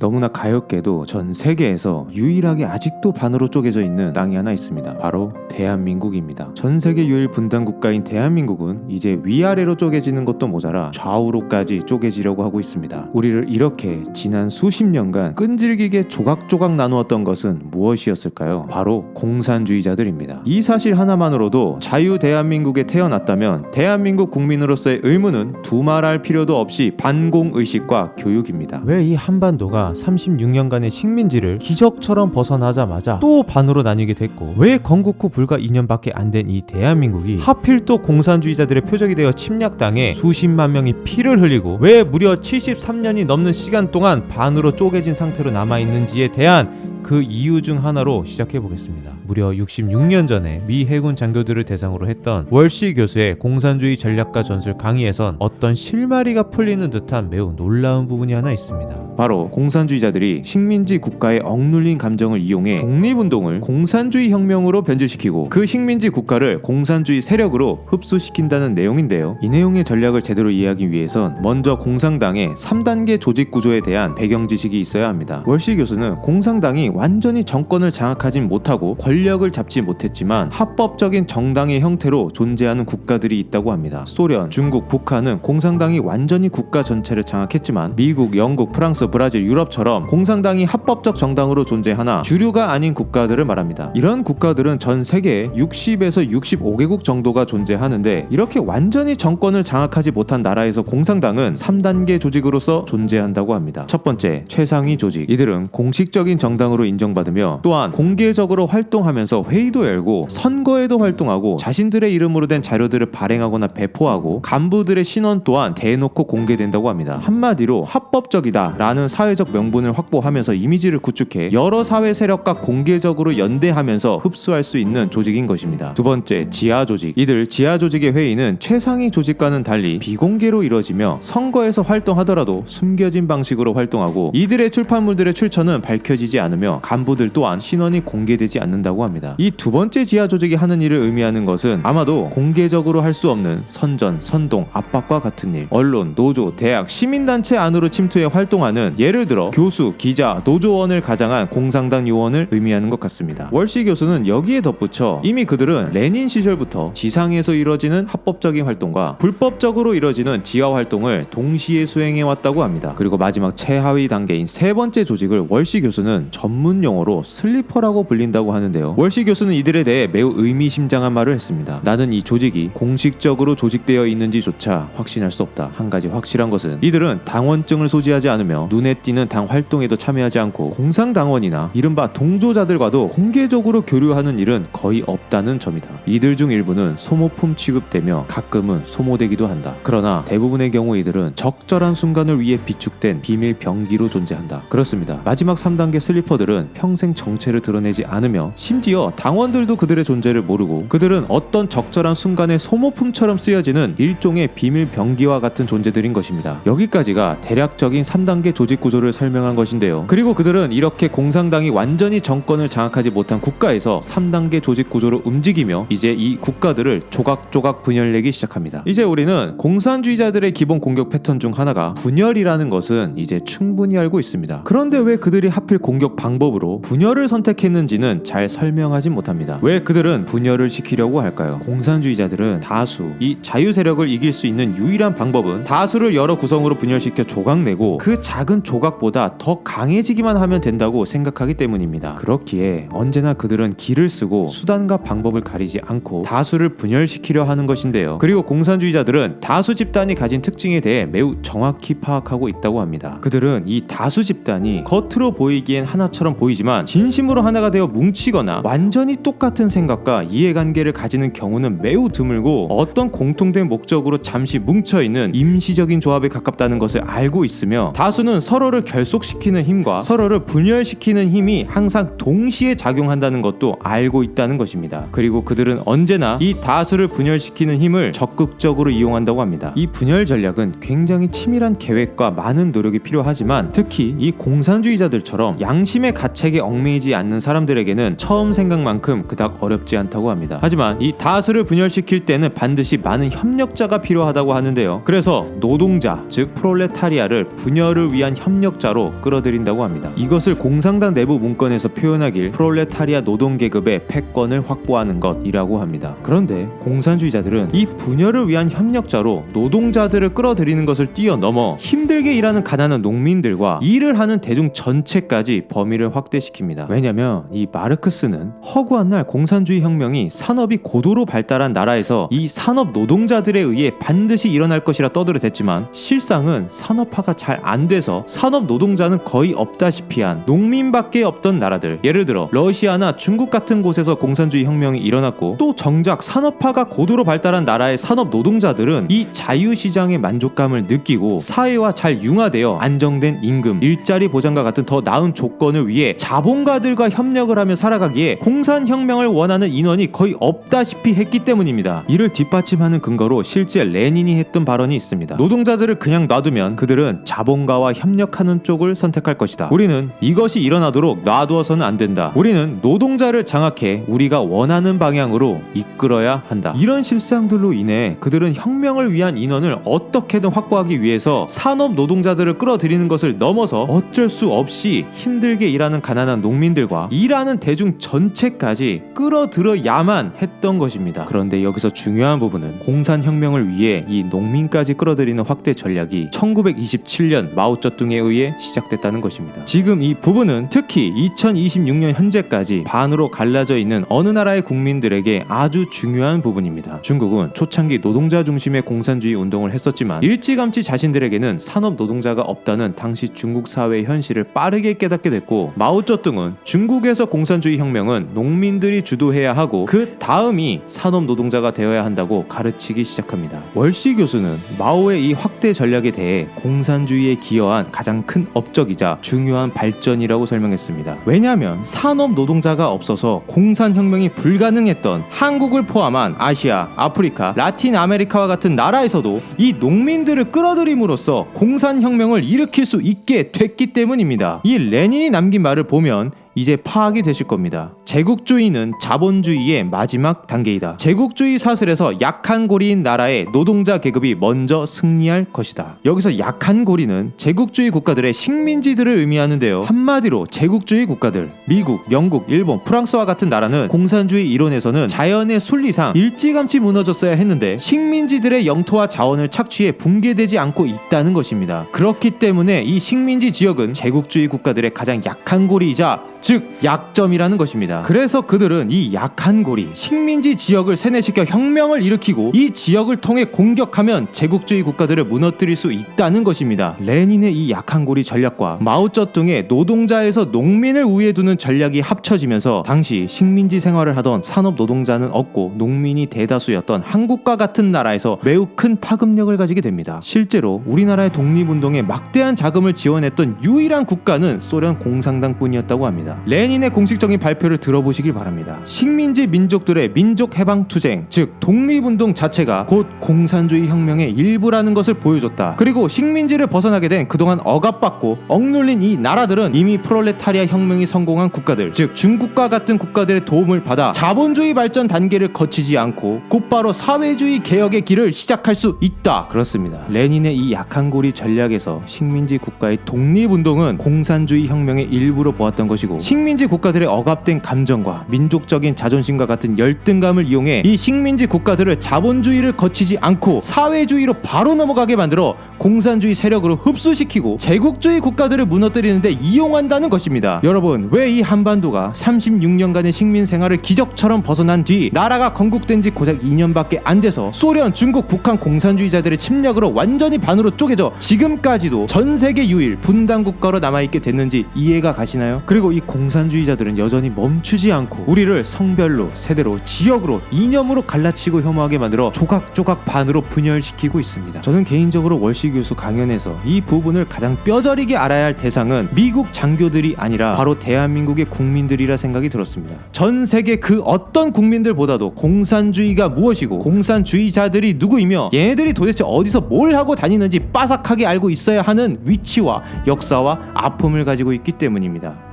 너무나 가엾게도 전 세계에서 유일하게 아직도 반으로 쪼개져 있는 땅이 하나 있습니다. 바로 대한민국입니다. 전 세계 유일 분단 국가인 대한민국은 이제 위아래로 쪼개지는 것도 모자라 좌우로까지 쪼개지려고 하고 있습니다. 우리를 이렇게 지난 수십 년간 끈질기게 조각조각 나누었던 것은 무엇이었을까요? 바로 공산주의자들입니다. 이 사실 하나만으로도 자유 대한민국에 태어났다면 대한민국 국민으로서의 의무는 두말할 필요도 없이 반공의식과 교육입니다. 왜 이 한반도가 36년간의 식민지를 기적처럼 벗어나자마자 또 반으로 나뉘게 됐고, 왜 건국 후 불과 2년밖에 안 된 이 대한민국이 하필 또 공산주의자들의 표적이 되어 침략당해 수십만 명이 피를 흘리고, 왜 무려 73년이 넘는 시간 동안 반으로 쪼개진 상태로 남아있는지에 대한 그 이유 중 하나로 시작해 보겠습니다. 무려 66년 전에 미 해군 장교들을 대상으로 했던 월시 교수의 공산주의 전략과 전술 강의에선 어떤 실마리가 풀리는 듯한 매우 놀라운 부분이 하나 있습니다. 바로 공산주의자들이 식민지 국가의 억눌린 감정을 이용해 독립운동을 공산주의 혁명으로 변질시키고 그 식민지 국가를 공산주의 세력으로 흡수시킨다는 내용인데요. 이 내용의 전략을 제대로 이해하기 위해선 먼저 공산당의 3단계 조직 구조에 대한 배경 지식이 있어야 합니다. 월시 교수는 공산당이 완전히 정권을 장악하진 못하고 권력을 잡지 못했지만 합법적인 정당의 형태로 존재하는 국가들이 있다고 합니다. 소련, 중국, 북한은 공산당이 완전히 국가 전체를 장악했지만 미국, 영국, 프랑스, 브라질, 유럽처럼 공산당이 합법적 정당으로 존재하나 주류가 아닌 국가들을 말합니다. 이런 국가들은 전 세계에 60에서 65개국 정도가 존재하는데, 이렇게 완전히 정권을 장악하지 못한 나라에서 공산당은 3단계 조직으로서 존재한다고 합니다. 첫 번째, 최상위 조직. 이들은 공식적인 정당으로 인정받으며 또한 공개적으로 활동하면서 회의도 열고 선거에도 활동하고 자신들의 이름으로 된 자료들을 발행하거나 배포하고 간부들의 신원 또한 대놓고 공개된다고 합니다. 한마디로 합법적이다 라는 사회적 명분을 확보하면서 이미지를 구축해 여러 사회 세력과 공개적으로 연대하면서 흡수할 수 있는 조직인 것입니다. 두 번째, 지하 조직. 이들 지하 조직의 회의는 최상위 조직과는 달리 비공개로 이루어지며 선거에서 활동하더라도 숨겨진 방식으로 활동하고, 이들의 출판물들의 출처는 밝혀지지 않으며 간부들 또한 신원이 공개되지 않는다고 합니다. 이 두 번째 지하 조직이 하는 일을 의미하는 것은 아마도 공개적으로 할 수 없는 선전, 선동, 압박과 같은 일, 언론, 노조, 대학, 시민단체 안으로 침투해 활동하는, 예를 들어 교수, 기자, 노조원을 가장한 공산당 요원을 의미하는 것 같습니다. 월시 교수는 여기에 덧붙여 이미 그들은 레닌 시절부터 지상에서 이뤄지는 합법적인 활동과 불법적으로 이뤄지는 지하 활동을 동시에 수행해왔다고 합니다. 그리고 마지막 최하위 단계인 세 번째 조직을 월시 교수는 전문 용어로 슬리퍼라고 불린다고 하는데요. 월시 교수는 이들에 대해 매우 의미심장한 말을 했습니다. 나는 이 조직이 공식적으로 조직되어 있는지조차 확신할 수 없다. 한 가지 확실한 것은 이들은 당원증을 소지하지 않으며 눈에 띄는 당 활동에도 참여하지 않고 공산당원이나 이른바 동조자들과도 공개적으로 교류하는 일은 거의 없다는 점이다. 이들 중 일부는 소모품 취급되며 가끔은 소모되기도 한다. 그러나 대부분의 경우 이들은 적절한 순간을 위해 비축된 비밀 병기로 존재한다. 그렇습니다. 마지막 3단계 슬리퍼들은 평생 정체를 드러내지 않으며 심지어 당원들도 그들의 존재를 모르고, 그들은 어떤 적절한 순간에 소모품처럼 쓰여지는 일종의 비밀 병기와 같은 존재들인 것입니다. 여기까지가 대략적인 3단계 조직 구조를 설명한 것인데요. 그리고 그들은 이렇게 공산당이 완전히 정권을 장악하지 못한 국가에서 3단계 조직 구조로 움직이며 이제 이 국가들을 조각조각 분열내기 시작합니다. 이제 우리는 공산주의자들의 기본 공격 패턴 중 하나가 분열이라는 것은 이제 충분히 알고 있습니다. 그런데 왜 그들이 하필 공격 방법으로 분열을 선택했는지는 잘 설명하지 못합니다. 왜 그들은 분열을 시키려고 할까요? 공산주의자들은 다수, 이 자유 세력을 이길 수 있는 유일한 방법은 다수를 여러 구성으로 분열시켜 조각내고 그 작은 조각보다 더 강해지기만 하면 된다고 생각하기 때문입니다. 그렇기에 언제나 그들은 길을 쓰고 수단과 방법을 가리지 않고 다수를 분열시키려 하는 것인데요. 그리고 공산주의자들은 다수 집단이 가진 특징에 대해 매우 정확히 파악하고 있다고 합니다. 그들은 이 다수 집단이 겉으로 보이기엔 하나처럼 보이지만 진심으로 하나가 되어 뭉치거나 완전히 똑같은 생각과 이해관계를 가지는 경우는 매우 드물고, 어떤 공통된 목적으로 잠시 뭉쳐있는 임시적인 조합에 가깝다는 것을 알고 있으며, 다수는 서로를 결속시키는 힘과 서로를 분열시키는 힘이 항상 동시에 작용한다는 것도 알고 있다는 것입니다. 그리고 그들은 언제나 이 다수를 분열시키는 힘을 적극적으로 이용한다고 합니다. 이 분열 전략은 굉장히 치밀한 계획과 많은 노력이 필요하지만, 특히 이 공산주의자들처럼 양심에 가책에 얽매이지 않는 사람들에게는 처음 생각만큼 그닥 어렵지 않다고 합니다. 하지만 이 다수를 분열시킬 때는 반드시 많은 협력자가 필요하다고 하는데요. 그래서 노동자, 즉 프롤레타리아를 분열을 위한 협력자로 끌어들인다고 합니다. 이것을 공산당 내부 문건에서 표현하길 프롤레타리아 노동계급의 패권을 확보하는 것이라고 합니다. 그런데 공산주의자들은 이 분열을 위한 협력자로 노동자들을 끌어들이는 것을 뛰어넘어 힘들게 일하는 가난한 농민들과 일을 하는 대중 전체까지 범위를 확대시킵니다. 왜냐면 이 마르크스는 허구한 날 공산주의 혁명이 산업이 고도로 발달한 나라에서 이 산업 노동자들에 의해 반드시 일어날 것이라 떠들어댔지만 실상은 산업화가 잘 안 돼서 산업 노동자는 거의 없다시피 한 농민밖에 없던 나라들, 예를 들어 러시아나 중국 같은 곳에서 공산주의 혁명이 일어났고 또 정작 산업화가 고도로 발달한 나라의 산업 노동자들은 이 자유시장의 만족감을 느끼고 사회와 잘 융화되어 안정된 임금, 일자리 보장과 같은 더 나은 조건을 위해 자본가들과 협력을 하며 살아가기에 공산혁명을 원하는 인원이 거의 없다시피 했기 때문입니다. 이를 뒷받침하는 근거로 실제 레닌이 했던 발언이 있습니다. 노동자들을 그냥 놔두면 그들은 자본가와 협력하는 쪽을 선택할 것이다. 우리는 이것이 일어나도록 놔두어서는 안 된다. 우리는 노동자를 장악해 우리가 원하는 방향으로 이끌어야 한다. 이런 실상들로 인해 그들은 혁명을 위한 인원을 어떻게든 확보하기 위해서 산업 노동자들을 끌어들이는 것을 넘어서 어쩔 수 없이 힘들게 일하는 가난한 농민들과 일하는 대중 전체까지 끌어들여야만 했던 것입니다. 그런데 여기서 중요한 부분은 공산혁명을 위해 이 농민까지 끌어들이는 확대 전략이 1927년 마오쩌둥에 의해 시작됐다는 것입니다. 지금 이 부분은 특히 2026년 현재까지 반으로 갈라져 있는 어느 나라의 국민들에게 아주 중요한 부분입니다. 중국은 초창기 노동자 중심의 공산주의 운동을 했었지만 일찌감치 자신들에게는 산업 노동자가 없다는 당시 중국 사회의 현실을 빠르게 깨닫게 됐고, 마오쩌둥은 중국에서 공산주의 혁명은 농민들이 주도해야 하고 그 다음이 산업 노동자가 되어야 한다고 가르치기 시작합니다. 월시 교수는 마오의 이 확대 전략에 대해 공산주의에 기여한 가장 큰 업적이자 중요한 발전이라고 설명했습니다. 왜냐하면 산업 노동자가 없어서 공산혁명이 불가능했던 한국을 포함한 아시아, 아프리카, 라틴 아메리카와 같은 나라에서도 이 농민들을 끌어들임으로써 공산혁명을 일으킬 수 있게 됐기 때문입니다. 이 레닌이 남긴 말을 보면 이제 파악이 되실 겁니다. 제국주의는 자본주의의 마지막 단계이다. 제국주의 사슬에서 약한 고리인 나라의 노동자 계급이 먼저 승리할 것이다. 여기서 약한 고리는 제국주의 국가들의 식민지들을 의미하는데요. 한마디로 제국주의 국가들, 미국, 영국, 일본, 프랑스와 같은 나라는 공산주의 이론에서는 자연의 순리상 일찌감치 무너졌어야 했는데 식민지들의 영토와 자원을 착취해 붕괴되지 않고 있다는 것입니다. 그렇기 때문에 이 식민지 지역은 제국주의 국가들의 가장 약한 고리이자 즉 약점이라는 것입니다. 그래서 그들은 이 약한 고리, 식민지 지역을 세뇌시켜 혁명을 일으키고 이 지역을 통해 공격하면 제국주의 국가들을 무너뜨릴 수 있다는 것입니다. 레닌의 이 약한 고리 전략과 마오쩌둥의 노동자에서 농민을 우위에 두는 전략이 합쳐지면서 당시 식민지 생활을 하던 산업 노동자는 없고 농민이 대다수였던 한국과 같은 나라에서 매우 큰 파급력을 가지게 됩니다. 실제로 우리나라의 독립운동에 막대한 자금을 지원했던 유일한 국가는 소련 공산당뿐이었다고 합니다. 레닌의 공식적인 발표를 들어보시길 바랍니다. 식민지 민족들의 민족해방투쟁, 즉 독립운동 자체가 곧 공산주의 혁명의 일부라는 것을 보여줬다. 그리고 식민지를 벗어나게 된 그동안 억압받고 억눌린 이 나라들은 이미 프롤레타리아 혁명이 성공한 국가들, 즉 중국과 같은 국가들의 도움을 받아 자본주의 발전 단계를 거치지 않고 곧바로 사회주의 개혁의 길을 시작할 수 있다. 그렇습니다. 레닌의 이 약한 고리 전략에서 식민지 국가의 독립운동은 공산주의 혁명의 일부로 보았던 것이고, 식민지 국가들의 억압된 감정과 민족적인 자존심과 같은 열등감을 이용해 이 식민지 국가들을 자본주의를 거치지 않고 사회주의로 바로 넘어가게 만들어 공산주의 세력으로 흡수시키고 제국주의 국가들을 무너뜨리는데 이용한다는 것입니다. 여러분, 왜 이 한반도가 36년간의 식민 생활을 기적처럼 벗어난 뒤 나라가 건국된 지 고작 2년밖에 안 돼서 소련, 중국, 북한 공산주의자들의 침략으로 완전히 반으로 쪼개져 지금까지도 전 세계 유일 분단 국가로 남아있게 됐는지 이해가 가시나요? 그리고 이 공산주의자들은 여전히 멈추지 않고 우리를 성별로, 세대로, 지역으로, 이념으로 갈라치고 혐오하게 만들어 조각조각 반으로 분열시키고 있습니다. 저는 개인적으로 월시 교수 강연에서 이 부분을 가장 뼈저리게 알아야 할 대상은 미국 장교들이 아니라 바로 대한민국의 국민들이라 생각이 들었습니다. 전 세계 그 어떤 국민들보다도 공산주의가 무엇이고 공산주의자들이 누구이며 얘네들이 도대체 어디서 뭘 하고 다니는지 빠삭하게 알고 있어야 하는 위치와 역사와 아픔을 가지고 있기 때문입니다.